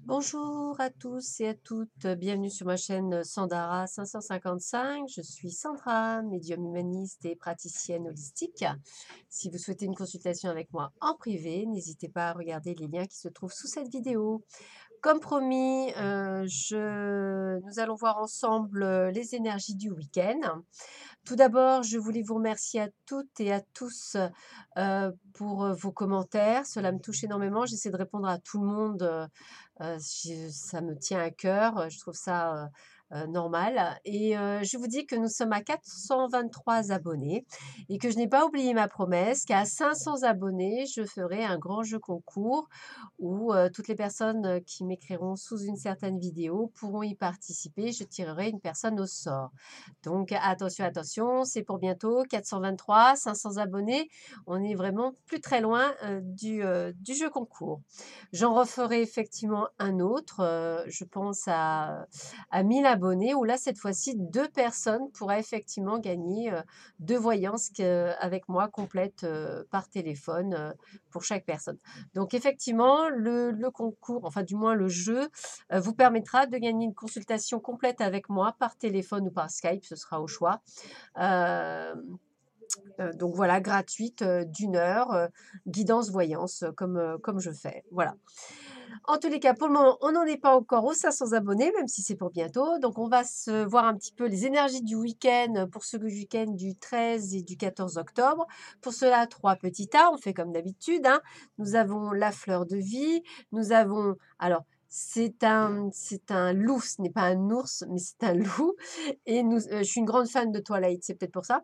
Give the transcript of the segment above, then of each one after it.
Bonjour à tous et à toutes, bienvenue sur ma chaîne Sandara 555. Je suis Sandra, médium humaniste et praticienne holistique. Si vous souhaitez une consultation avec moi en privé, n'hésitez pas à regarder les liens qui se trouvent sous cette vidéo. Comme promis, nous allons voir ensemble les énergies du week-end. Tout d'abord, je voulais vous remercier à toutes et à tous pour vos commentaires. Cela me touche énormément. J'essaie de répondre à tout le monde. Ça me tient à cœur. Je trouve ça normal. Et je vous dis que nous sommes à 423 abonnés et que je n'ai pas oublié ma promesse qu'à 500 abonnés, je ferai un grand jeu concours où toutes les personnes qui m'écriront sous une certaine vidéo pourront y participer. Je tirerai une personne au sort. Donc attention, attention, c'est pour bientôt, 423, 500 abonnés. On est vraiment plus très loin du jeu concours. J'en referai effectivement un autre, je pense à 1000 abonnés, où là, cette fois-ci, 2 personnes pourraient effectivement gagner 2 voyances avec moi complètes par téléphone pour chaque personne. Donc effectivement, le concours, enfin du moins le jeu, vous permettra de gagner une consultation complète avec moi par téléphone ou par Skype, ce sera au choix. Donc voilà, gratuite d'une heure, guidance voyance comme je fais. Voilà. En tous les cas, pour le moment, on n'en est pas encore aux 500 abonnés, même si c'est pour bientôt. Donc on va se voir un petit peu les énergies du week-end pour ce week-end du 13 et du 14 octobre. Pour cela, 3 petits tas, on fait comme d'habitude, hein. Nous avons la fleur de vie, nous avons... Alors, c'est un loup, ce n'est pas un ours, mais c'est un loup. Et je suis une grande fan de Twilight, c'est peut-être pour ça.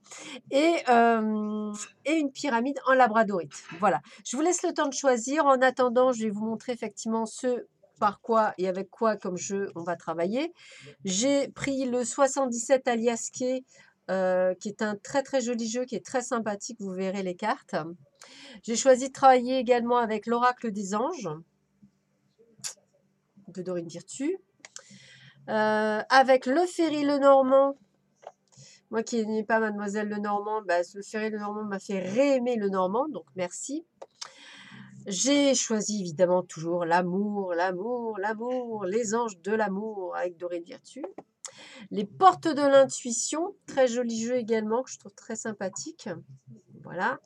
Et, euh, et une pyramide en labradorite. Voilà. Je vous laisse le temps de choisir. En attendant, je vais vous montrer effectivement ce par quoi et avec quoi comme jeu on va travailler. J'ai pris le 77 alias Key, qui est un très très joli jeu, qui est très sympathique. Vous verrez les cartes. J'ai choisi de travailler également avec l'Oracle des Anges de Dorine Virtue. Avec le Ferry Lenormand. Moi qui n'ai pas Mademoiselle Lenormand, bah, le Ferry Lenormand m'a fait réaimer le Normand, donc merci. J'ai choisi évidemment toujours l'amour, l'amour, l'amour, les anges de l'amour avec Dorine Virtue. Les portes de l'intuition, très joli jeu également, que je trouve très sympathique. Voilà.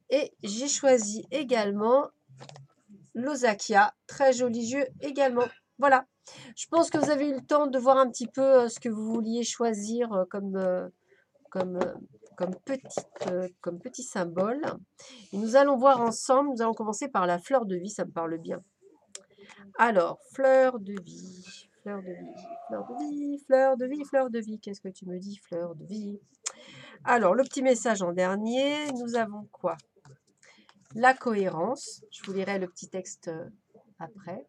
Et j'ai choisi également l'Osakia, très joli jeu également. Voilà. Je pense que vous avez eu le temps de voir un petit peu ce que vous vouliez choisir comme, comme petit symbole. Et nous allons voir ensemble, nous allons commencer par la fleur de vie, ça me parle bien. Alors, fleur de vie, fleur de vie, fleur de vie, fleur de vie, fleur de vie. Qu'est-ce que tu me dis, fleur de vie? Alors, le petit message en dernier, nous avons quoi? La cohérence. Je vous lirai le petit texte après.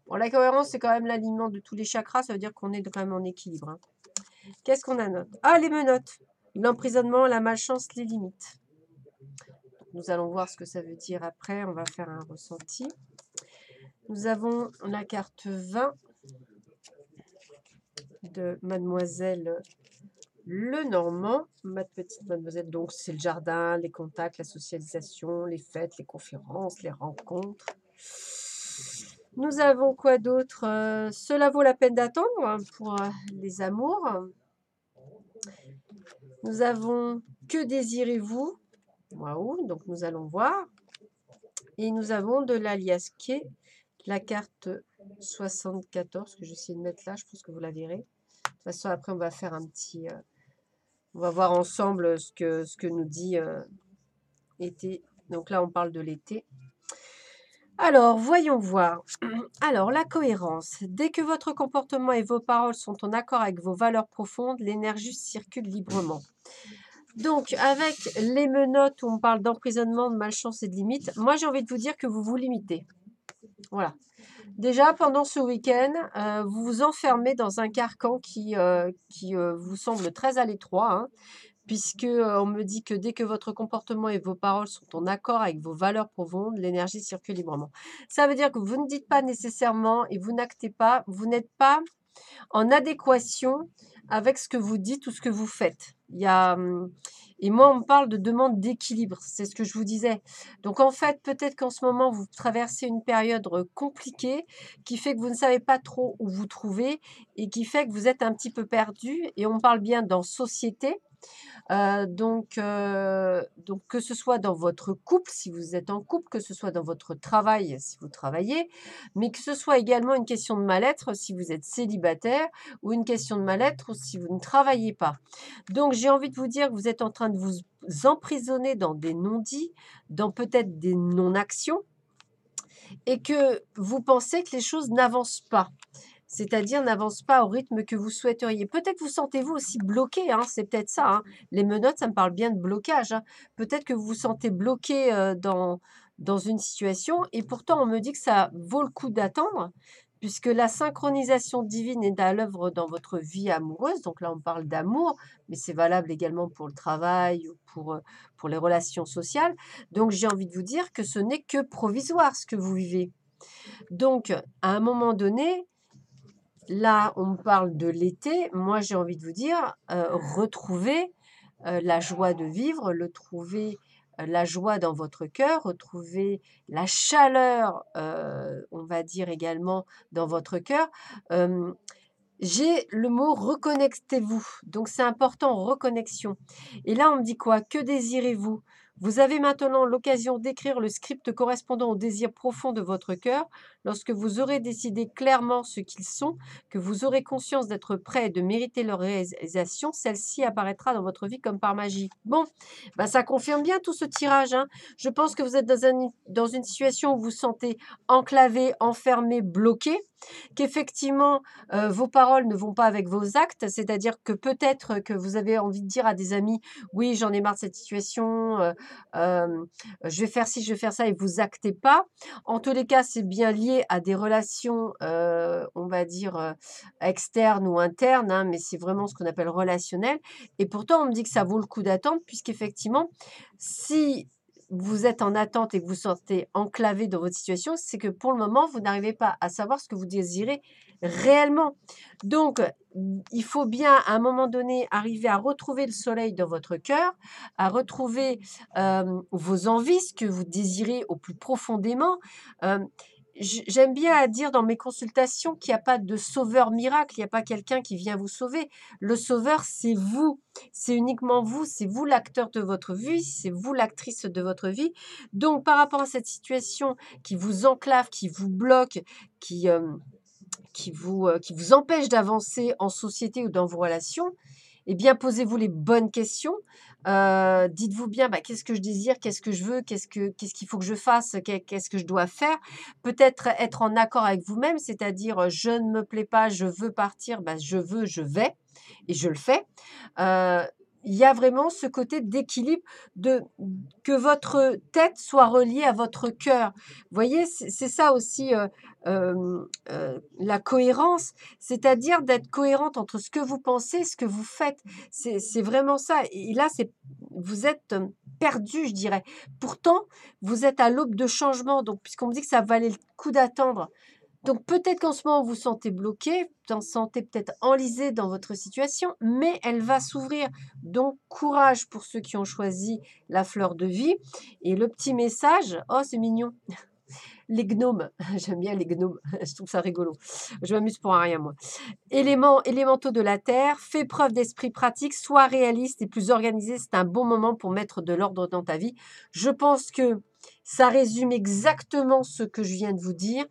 Bon, la cohérence, c'est quand même l'alignement de tous les chakras, ça veut dire qu'on est quand même en équilibre, hein. Qu'est-ce qu'on a note? Ah, les menottes. L'emprisonnement, la malchance, les limites. Nous allons voir ce que ça veut dire après. On va faire un ressenti. Nous avons la carte 20 de Mademoiselle Lenormand. Ma petite mademoiselle, donc c'est le jardin, les contacts, la socialisation, les fêtes, les conférences, les rencontres. Nous avons quoi d'autre? Cela vaut la peine d'attendre pour les amours. Nous avons que désirez-vous? Waouh, donc nous allons voir. Et nous avons de l'alias Key, la carte 74 que j'essaie de mettre là, je pense que vous la verrez. De toute façon, après, on va faire un petit... on va voir ensemble ce que nous dit été. Donc là, on parle de l'été. Alors, voyons voir. Alors, la cohérence. Dès que votre comportement et vos paroles sont en accord avec vos valeurs profondes, l'énergie circule librement. Donc, avec les menottes où on parle d'emprisonnement, de malchance et de limite, moi, j'ai envie de vous dire que vous vous limitez. Voilà. Déjà, pendant ce week-end, vous vous enfermez dans un carcan qui vous semble très à l'étroit, hein, puisque on me dit que dès que votre comportement et vos paroles sont en accord avec vos valeurs profondes, l'énergie circule librement. Ça veut dire que vous ne dites pas nécessairement et vous n'actez pas, vous n'êtes pas en adéquation avec ce que vous dites ou ce que vous faites. Il y a, et moi, on me parle de demande d'équilibre, c'est ce que je vous disais. Donc en fait, peut-être qu'en ce moment, vous traversez une période compliquée qui fait que vous ne savez pas trop où vous trouver et qui fait que vous êtes un petit peu perdu. Et on parle bien dans société. Donc que ce soit dans votre couple, si vous êtes en couple, que ce soit dans votre travail, si vous travaillez, mais que ce soit également une question de mal-être si vous êtes célibataire ou une question de mal-être si vous ne travaillez pas. Donc j'ai envie de vous dire que vous êtes en train de vous emprisonner dans des non-dits, dans peut-être des non-actions et que vous pensez que les choses n'avancent pas. C'est-à-dire n'avance pas au rythme que vous souhaiteriez. Peut-être vous sentez-vous aussi bloqué, hein, c'est peut-être ça. Hein. Les menottes, ça me parle bien de blocage. Hein. Peut-être que vous vous sentez bloqué dans une situation et pourtant on me dit que ça vaut le coup d'attendre puisque la synchronisation divine est à l'œuvre dans votre vie amoureuse. Donc là, on parle d'amour, mais c'est valable également pour le travail ou pour les relations sociales. Donc j'ai envie de vous dire que ce n'est que provisoire ce que vous vivez. Donc, à un moment donné, là, on me parle de l'été. Moi, j'ai envie de vous dire, retrouvez la joie de vivre, retrouver la joie dans votre cœur, retrouver la chaleur, on va dire également dans votre cœur. J'ai le mot reconnectez-vous. Donc, c'est important, reconnexion. Et là, on me dit quoi? Que désirez-vous? Vous avez maintenant l'occasion d'écrire le script correspondant au désir profond de votre cœur. Lorsque vous aurez décidé clairement ce qu'ils sont, que vous aurez conscience d'être prêt et de mériter leur réalisation, celle-ci apparaîtra dans votre vie comme par magie. Bon, bah ça confirme bien tout ce tirage. Hein. Je pense que vous êtes dans une situation où vous vous sentez enclavé, enfermé, bloqué, qu'effectivement, vos paroles ne vont pas avec vos actes, c'est-à-dire que peut-être que vous avez envie de dire à des amis: «Oui, j'en ai marre de cette situation, je vais faire ci, je vais faire ça» et vous actez pas. En tous les cas, c'est bien lié à des relations, on va dire, externes ou internes, hein, mais c'est vraiment ce qu'on appelle relationnel et pourtant on me dit que ça vaut le coup d'attendre puisqu'effectivement, si vous êtes en attente et que vous sentez enclavé dans votre situation, c'est que pour le moment, vous n'arrivez pas à savoir ce que vous désirez réellement. Donc, il faut bien à un moment donné arriver à retrouver le soleil dans votre cœur, à retrouver vos envies, ce que vous désirez au plus profondément. Euh, J'aime bien à dire dans mes consultations qu'il n'y a pas de sauveur miracle, il n'y a pas quelqu'un qui vient vous sauver. Le sauveur, c'est vous. C'est uniquement vous, c'est vous l'acteur de votre vie, c'est vous l'actrice de votre vie. Donc, par rapport à cette situation qui vous enclave, qui vous bloque, qui, qui vous empêche d'avancer en société ou dans vos relations, eh bien, posez-vous les bonnes questions. Dites-vous bien, bah, qu'est-ce que je désire, qu'est-ce que je veux, qu'est-ce qu'il faut que je fasse, qu'est-ce que je dois faire. Peut-être être en accord avec vous-même, c'est-à-dire, je ne me plais pas, je veux partir, bah, je veux, je vais, et je le fais. Heu, il y a vraiment ce côté d'équilibre de que votre tête soit reliée à votre cœur. Vous voyez, c'est ça aussi, la cohérence, c'est-à-dire d'être cohérente entre ce que vous pensez et ce que vous faites. C'est vraiment ça et là, vous êtes, perdu, je dirais. Pourtant, vous êtes à l'aube de changement, donc puisqu'on me dit que ça valait le coup d'attendre, donc peut-être qu'en ce moment, vous vous sentez bloqué, vous vous sentez peut-être enlisé dans votre situation, mais elle va s'ouvrir. Donc courage pour ceux qui ont choisi la fleur de vie. Et le petit message, oh c'est mignon, les gnomes, j'aime bien les gnomes, je trouve ça rigolo. Je m'amuse pour un rien moi. Élémentaux de la terre, fais preuve d'esprit pratique, sois réaliste et plus organisé. C'est un bon moment pour mettre de l'ordre dans ta vie. Je pense que ça résume exactement ce que je viens de vous dire.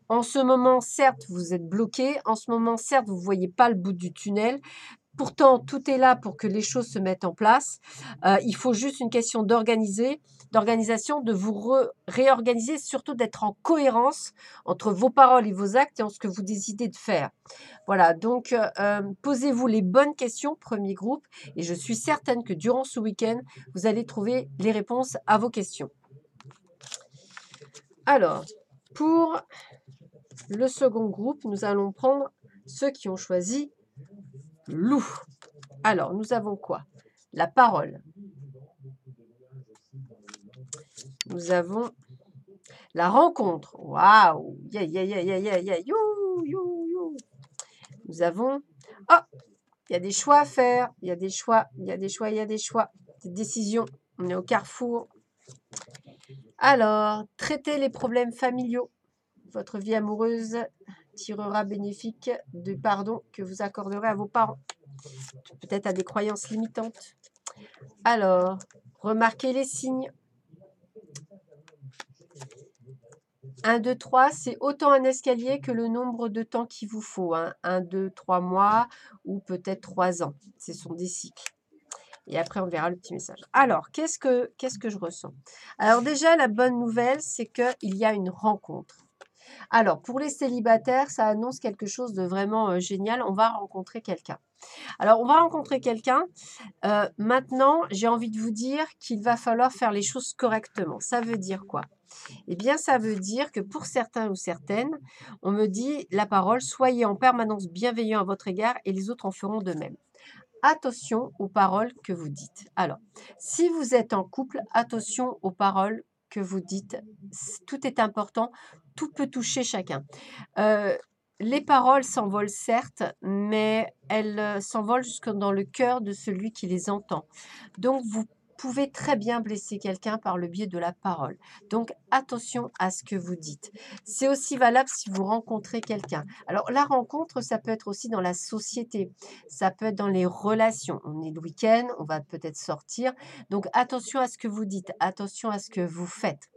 En ce moment, certes, vous êtes bloqué. En ce moment, certes, vous ne voyez pas le bout du tunnel. Pourtant, tout est là pour que les choses se mettent en place. Il faut juste une question d'organisation, de vous réorganiser, surtout d'être en cohérence entre vos paroles et vos actes et en ce que vous décidez de faire. Voilà, donc posez-vous les bonnes questions, premier groupe, et je suis certaine que durant ce week-end, vous allez trouver les réponses à vos questions. Alors, pour le second groupe, nous allons prendre ceux qui ont choisi loup. Alors, nous avons quoi? La parole. Nous avons la rencontre. Waouh! Ya, ya, ya, ya, ya, ya, you, you, you. Nous avons... Oh! Il y a des choix à faire, il y a des choix, il y a des choix, il y a des choix, des décisions. On est au carrefour. Alors, traitez les problèmes familiaux. Votre vie amoureuse tirera bénéfique du pardon que vous accorderez à vos parents, peut-être à des croyances limitantes. Alors, remarquez les signes. 1, 2, 3, c'est autant un escalier que le nombre de temps qu'il vous faut. 1, 2, 3 mois ou peut-être 3 ans. Ce sont des cycles. Et après, on verra le petit message. Alors, qu'est-ce que je ressens? Alors déjà, la bonne nouvelle, c'est qu'il y a une rencontre. Alors, pour les célibataires, ça annonce quelque chose de vraiment génial. On va rencontrer quelqu'un. Alors, on va rencontrer quelqu'un. Maintenant, j'ai envie de vous dire qu'il va falloir faire les choses correctement. Ça veut dire quoi? Eh bien, ça veut dire que pour certains ou certaines, on me dit la parole, soyez en permanence bienveillants à votre égard et les autres en feront de même. Attention aux paroles que vous dites. Alors, si vous êtes en couple, attention aux paroles que vous dites. Tout est important, tout peut toucher chacun. Les paroles s'envolent certes, mais elles s'envolent jusque dans le cœur de celui qui les entend. Donc, vous pouvez très bien blesser quelqu'un par le biais de la parole. Donc, attention à ce que vous dites. C'est aussi valable si vous rencontrez quelqu'un. Alors, la rencontre, ça peut être aussi dans la société, ça peut être dans les relations. On est le week-end, on va peut-être sortir. Donc, attention à ce que vous dites, attention à ce que vous faites.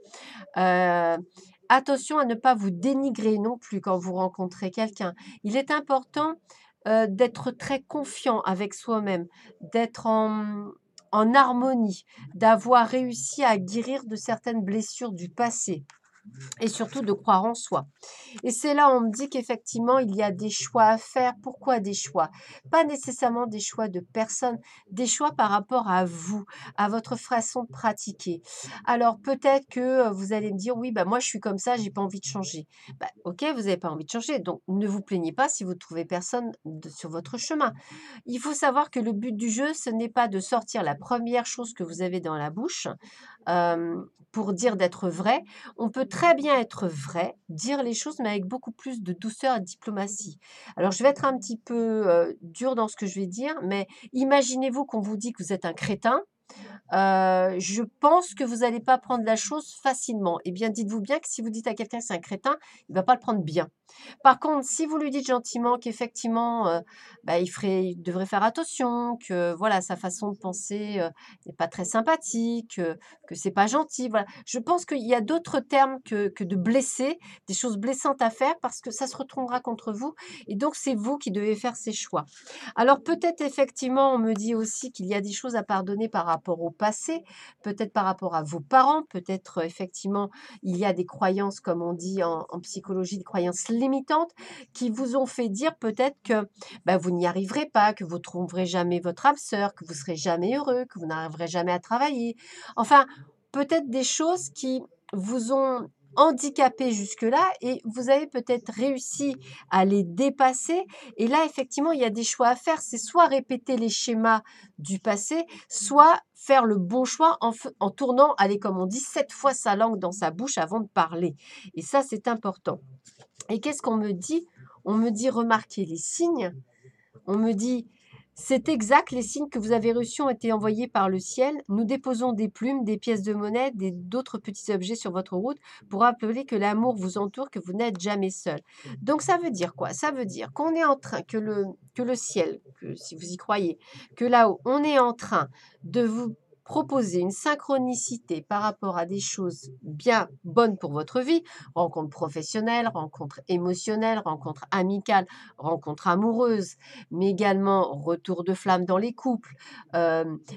Attention à ne pas vous dénigrer non plus quand vous rencontrez quelqu'un. Il est important d'être très confiant avec soi-même, d'être en harmonie, d'avoir réussi à guérir de certaines blessures du passé et surtout de croire en soi. Et c'est là où on me dit qu'effectivement, il y a des choix à faire. Pourquoi des choix? Pas nécessairement des choix de personnes, des choix par rapport à vous, à votre façon de pratiquer. Alors peut-être que vous allez me dire, oui, bah, moi je suis comme ça, j'ai pas envie de changer. Bah, ok, vous n'avez pas envie de changer, donc ne vous plaignez pas si vous ne trouvez personne sur votre chemin. Il faut savoir que le but du jeu, ce n'est pas de sortir la première chose que vous avez dans la bouche pour dire d'être vrai. On peut très bien être vrai, dire les choses, mais avec beaucoup plus de douceur et de diplomatie. Alors, je vais être un petit peu dure dans ce que je vais dire, mais imaginez-vous qu'on vous dit que vous êtes un crétin. Je pense que vous n'allez pas prendre la chose facilement. Eh bien, dites-vous bien que si vous dites à quelqu'un que c'est un crétin, il ne va pas le prendre bien. Par contre, si vous lui dites gentiment qu'effectivement, bah, il devrait faire attention, que voilà, sa façon de penser n'est pas très sympathique, que c'est pas gentil, voilà. Je pense qu'il y a d'autres termes que de blesser, des choses blessantes à faire parce que ça se retournera contre vous et donc c'est vous qui devez faire ces choix. Alors peut-être effectivement, on me dit aussi qu'il y a des choses à pardonner par rapport au passé, peut-être par rapport à vos parents, peut-être effectivement il y a des croyances, comme on dit en psychologie, des croyances limitantes qui vous ont fait dire peut-être que bah, vous n'y arriverez pas, que vous ne trouverez jamais votre âme sœur, que vous serez jamais heureux, que vous n'arriverez jamais à travailler. Enfin, peut-être des choses qui vous ont handicapé jusque-là et vous avez peut-être réussi à les dépasser. Et là, effectivement, il y a des choix à faire. C'est soit répéter les schémas du passé, soit faire le bon choix en tournant, allez, comme on dit, 7 fois sa langue dans sa bouche avant de parler. Et ça, c'est important. Et qu'est-ce qu'on me dit? On me dit remarquer les signes. On me dit c'est exact, les signes que vous avez reçus ont été envoyés par le ciel. Nous déposons des plumes, des pièces de monnaie, d'autres petits objets sur votre route pour rappeler que l'amour vous entoure, que vous n'êtes jamais seul. Donc ça veut dire quoi? Ça veut dire qu'on est en train, que le ciel, que si vous y croyez, que là-haut, on est en train de vous proposer une synchronicité par rapport à des choses bien bonnes pour votre vie, rencontre professionnelle, rencontre émotionnelle, rencontre amicale, rencontre amoureuse, mais également retour de flamme dans les couples,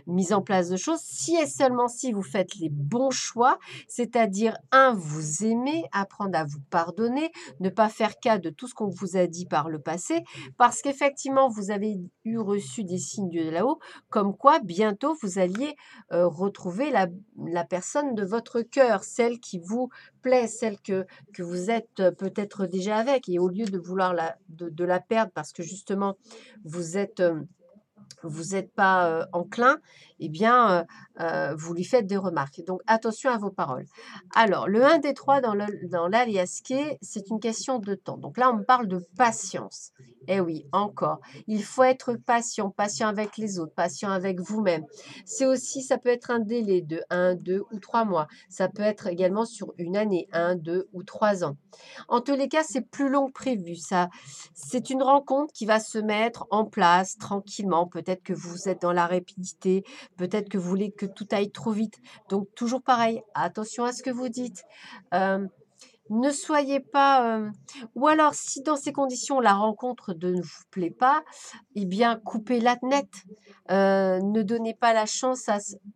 mise en place de choses, si et seulement si vous faites les bons choix, c'est-à-dire vous aimez, apprendre à vous pardonner, ne pas faire cas de tout ce qu'on vous a dit par le passé, parce qu'effectivement, vous avez reçu des signes de là-haut, comme quoi bientôt vous alliez retrouver la personne de votre cœur, celle qui vous plaît, celle que vous êtes peut-être déjà avec, et au lieu de vouloir de la perdre parce que justement vous êtes pas enclin, eh bien, vous lui faites des remarques. Donc, attention à vos paroles. Alors, le 1 des 3 dans l'aliasqué, c'est une question de temps. Donc là, on me parle de patience. Eh oui, encore. Il faut être patient, patient avec les autres, patient avec vous-même. C'est aussi, ça peut être un délai de 1, 2 ou 3 mois. Ça peut être également sur une année, 1, 2 ou 3 ans. En tous les cas, c'est plus long que prévu. Ça, c'est une rencontre qui va se mettre en place tranquillement. Peut-être que vous êtes dans la rapidité, peut-être que vous voulez que tout aille trop vite. Donc, toujours pareil, attention à ce que vous dites. Euh, ne soyez pas, ou alors si dans ces conditions la rencontre ne vous plaît pas, eh bien coupez-la net. Ne donnez pas la chance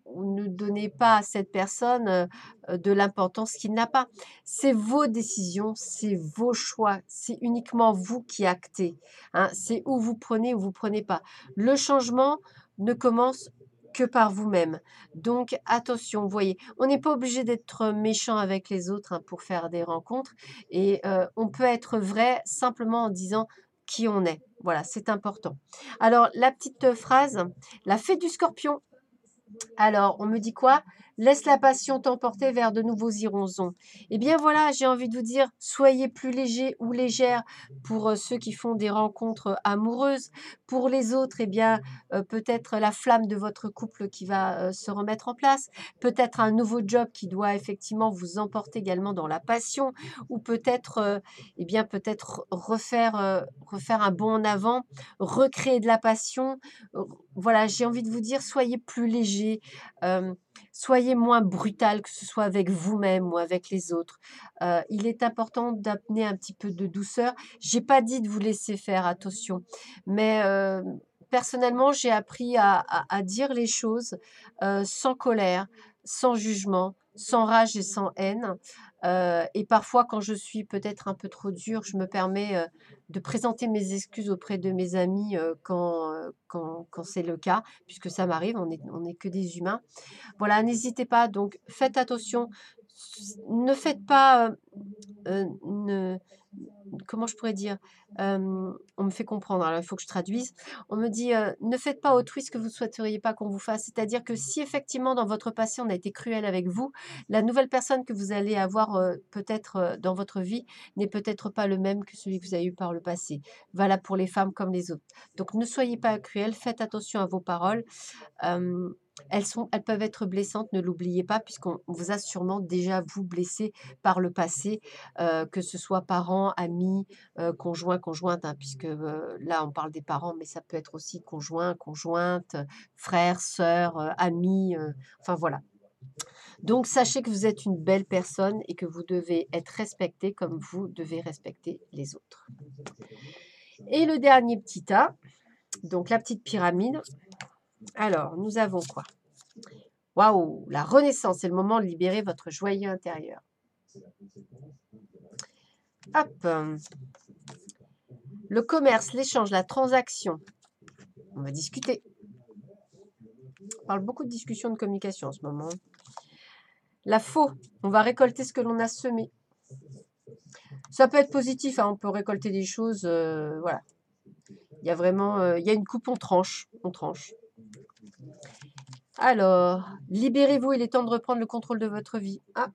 ou ne donnez pas à cette personne de l'importance qu'il n'a pas. C'est vos décisions, c'est vos choix, c'est uniquement vous qui actez, hein. C'est où vous prenez ou vous prenez pas. Le changement ne commence que par vous-même. Donc attention, vous voyez, on n'est pas obligé d'être méchant avec les autres, hein, pour faire des rencontres et on peut être vrai simplement en disant qui on est. Voilà, c'est important. Alors la petite phrase, la fée du scorpion. Alors, on me dit quoi? Laisse la passion t'emporter vers de nouveaux hirondons. Eh bien voilà, j'ai envie de vous dire, soyez plus léger ou légère pour ceux qui font des rencontres amoureuses. Pour les autres, eh bien, peut-être la flamme de votre couple qui va se remettre en place. Peut-être un nouveau job qui doit effectivement vous emporter également dans la passion. Ou peut-être, eh bien, peut-être refaire un bond en avant, recréer de la passion. Voilà, j'ai envie de vous dire, soyez plus léger, soyez moins brutal, que ce soit avec vous-même ou avec les autres. Il est important d'amener un petit peu de douceur. J'ai pas dit de vous laisser faire, attention, mais personnellement, j'ai appris à dire les choses sans colère, sans jugement, sans rage et sans haine. Et parfois, quand je suis peut-être un peu trop dure, je me permets de présenter mes excuses auprès de mes amis quand c'est le cas, puisque ça m'arrive, on est que des humains. Voilà, n'hésitez pas, donc faites attention. Ne faites pas, ne comment je pourrais dire? On me fait comprendre, alors il faut que je traduise. On me dit, «Ne faites pas autrui ce que vous ne souhaiteriez pas qu'on vous fasse». C'est-à-dire que si effectivement dans votre passé on a été cruel avec vous, la nouvelle personne que vous allez avoir, peut-être, dans votre vie n'est peut-être pas le même que celui que vous avez eu par le passé. Valable pour les femmes comme les autres. Donc ne soyez pas cruels, faites attention à vos paroles. Hem, elles peuvent être blessantes, ne l'oubliez pas, puisqu'on vous a sûrement déjà vous blessé par le passé, que ce soit parents, amis, conjoints, conjointes, hein, puisque, là on parle des parents, mais ça peut être aussi conjoint, conjointe, frères, sœurs, amis, enfin voilà. Donc sachez que vous êtes une belle personne et que vous devez être respecté comme vous devez respecter les autres. Et le dernier petit tas, donc la petite pyramide. Alors, nous avons quoi? Waouh! La renaissance, c'est le moment de libérer votre joyeux intérieur. Hop! Le commerce, l'échange, la transaction. On va discuter. On parle beaucoup de discussion, de communication en ce moment. La faux, on va récolter ce que l'on a semé. Ça peut être positif, hein, on peut récolter des choses, voilà. Il y a vraiment, il y a une coupe, on tranche, on tranche. Alors, libérez-vous, il est temps de reprendre le contrôle de votre vie. Ah,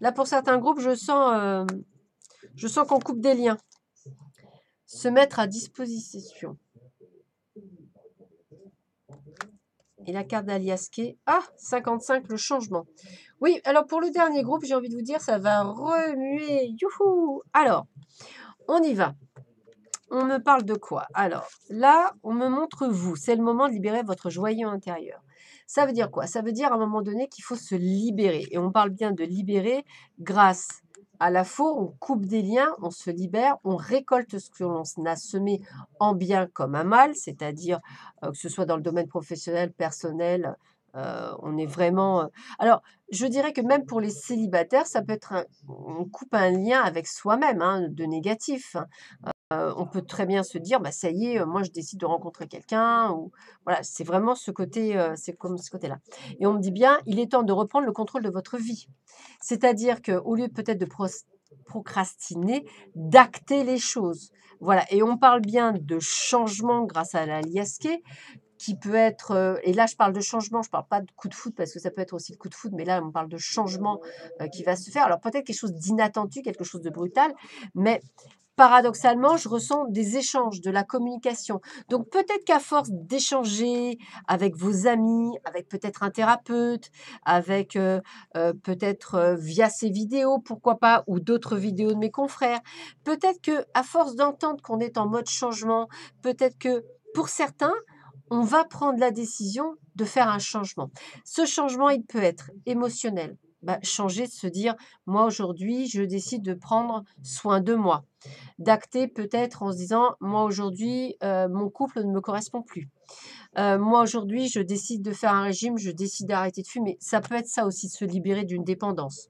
là pour certains groupes, je sens qu'on coupe des liens. Se mettre à disposition. Et la carte d'Aliasqué. Ah, 55, le changement. Oui, alors pour le dernier groupe, j'ai envie de vous dire, ça va remuer. Youhou! Alors, on y va. On me parle de quoi? Alors, là, on me montre vous. C'est le moment de libérer votre joyau intérieur. Ça veut dire quoi? Ça veut dire à un moment donné qu'il faut se libérer. Et on parle bien de libérer grâce à la faux, on coupe des liens, on se libère, on récolte ce que l'on a semé en bien comme en mal, c'est-à-dire que ce soit dans le domaine professionnel, personnel, on est vraiment. Alors, je dirais que même pour les célibataires, ça peut être on coupe un lien avec soi-même, hein, de négatif, hein. On peut très bien se dire: «Bah, ça y est, moi je décide de rencontrer quelqu'un» ou voilà, c'est vraiment ce côté, c'est comme ce côté-là et on me dit bien: «Il est temps de reprendre le contrôle de votre vie». C'est-à-dire qu'au lieu peut-être de procrastiner, d'acter les choses. Voilà et on parle bien de changement grâce à la liasqué qui peut être, et là je parle de changement, je parle pas de coup de foudre parce que ça peut être aussi le coup de foudre, mais là on parle de changement qui va se faire. Alors peut-être quelque chose d'inattendu, quelque chose de brutal, mais paradoxalement, je ressens des échanges, de la communication. Donc peut-être qu'à force d'échanger avec vos amis, avec peut-être un thérapeute, avec peut-être via ces vidéos, pourquoi pas, ou d'autres vidéos de mes confrères, peut-être que à force d'entendre qu'on est en mode changement, peut-être que pour certains, on va prendre la décision de faire un changement. Ce changement, il peut être émotionnel. Bah, changer, de se dire, moi aujourd'hui, je décide de prendre soin de moi, d'acter peut-être en se disant: «Moi aujourd'hui, mon couple ne me correspond plus. Moi aujourd'hui, je décide de faire un régime, je décide d'arrêter de fumer». Ça peut être ça aussi, de se libérer d'une dépendance.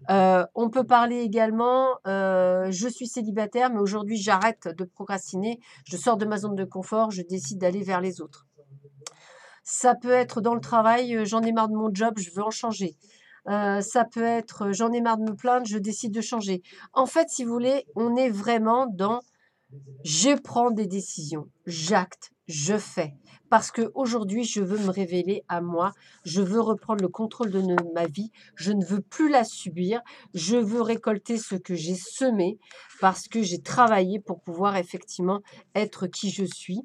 On peut parler également, «Je suis célibataire, mais aujourd'hui j'arrête de procrastiner, je sors de ma zone de confort, je décide d'aller vers les autres». Ça peut être dans le travail, «J'en ai marre de mon job, je veux en changer». Ça peut être, «J'en ai marre de me plaindre, je décide de changer». En fait, si vous voulez, on est vraiment dans je prends des décisions, j'acte, je fais. Parce qu'aujourd'hui, je veux me révéler à moi, je veux reprendre le contrôle de ma vie, je ne veux plus la subir, je veux récolter ce que j'ai semé parce que j'ai travaillé pour pouvoir effectivement être qui je suis.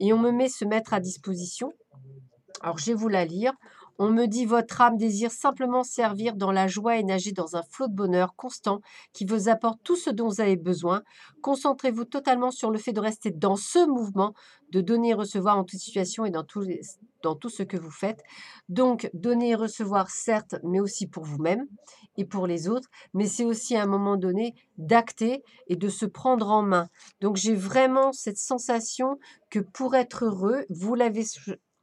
Et on me met se mettre à disposition. Alors, je vais vous la lire. On me dit: «Votre âme désire simplement servir dans la joie et nager dans un flot de bonheur constant qui vous apporte tout ce dont vous avez besoin. Concentrez-vous totalement sur le fait de rester dans ce mouvement, de donner et recevoir en toute situation et dans tout ce que vous faites». Donc, donner et recevoir, certes, mais aussi pour vous-même et pour les autres, mais c'est aussi à un moment donné d'acter et de se prendre en main. Donc, j'ai vraiment cette sensation que pour être heureux, vous l'avez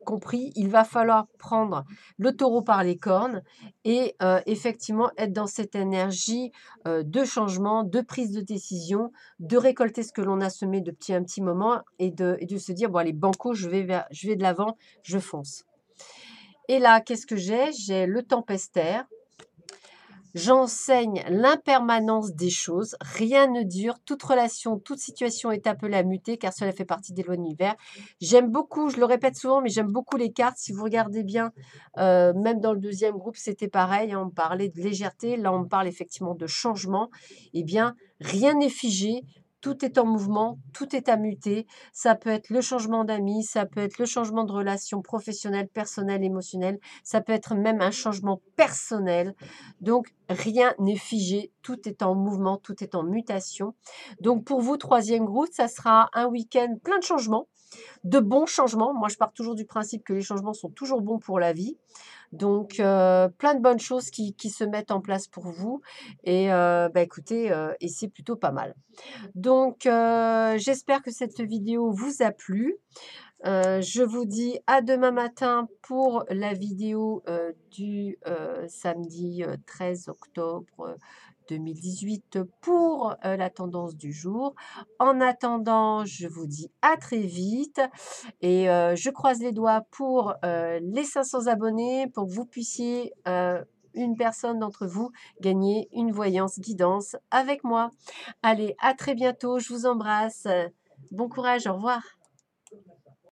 compris, il va falloir prendre le taureau par les cornes et effectivement être dans cette énergie, de changement, de prise de décision, de récolter ce que l'on a semé depuis un petit moment et de se dire: «Bon allez banco, je vais de l'avant, je fonce». Et là, qu'est-ce que j'ai? J'ai le tempestaire. J'enseigne l'impermanence des choses, rien ne dure, toute relation, toute situation est appelée à muter car cela fait partie des lois de l'univers. J'aime beaucoup, je le répète souvent, mais j'aime beaucoup les cartes. Si vous regardez bien, même dans le deuxième groupe, c'était pareil, hein, on parlait de légèreté, là on parle effectivement de changement. Eh bien, rien n'est figé, tout est en mouvement, tout est à muter. Ça peut être le changement d'amis, ça peut être le changement de relation professionnelle, personnelle, émotionnelle, ça peut être même un changement personnel. Donc, rien n'est figé, tout est en mouvement, tout est en mutation. Donc, pour vous, troisième groupe, ça sera un week-end plein de changements, de bons changements. Moi, je pars toujours du principe que les changements sont toujours bons pour la vie. Donc, plein de bonnes choses qui se mettent en place pour vous. Et bah, écoutez, et c'est plutôt pas mal. Donc, j'espère que cette vidéo vous a plu. Je vous dis à demain matin pour la vidéo, du, samedi, 13 octobre, 2018 pour, la tendance du jour. En attendant, je vous dis à très vite et je croise les doigts pour, les 500 abonnés pour que vous puissiez, une personne d'entre vous gagner une voyance guidance avec moi. Allez, à très bientôt, je vous embrasse. Bon courage, au revoir.